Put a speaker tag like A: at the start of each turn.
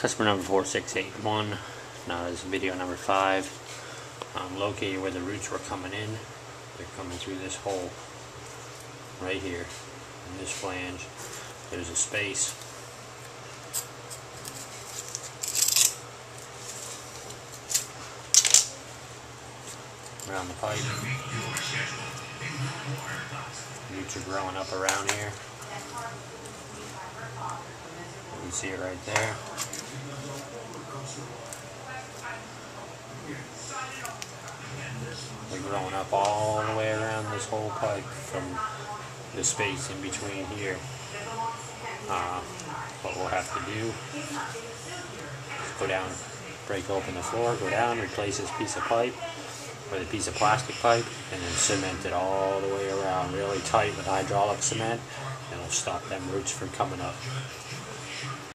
A: Customer number 4681. Now this is video number 5. Located where the roots were coming in. They're coming through this hole right here in this flange. There's a space. Around the pipe. Roots are growing up around here. You can see it right there. They're growing up all the way around this whole pipe from the space in between here. What we'll have to do is go down, break open the floor, go down, replace this piece of pipe with a piece of plastic pipe, and then cement it all the way around really tight with hydraulic cement, and it'll stop them roots from coming up.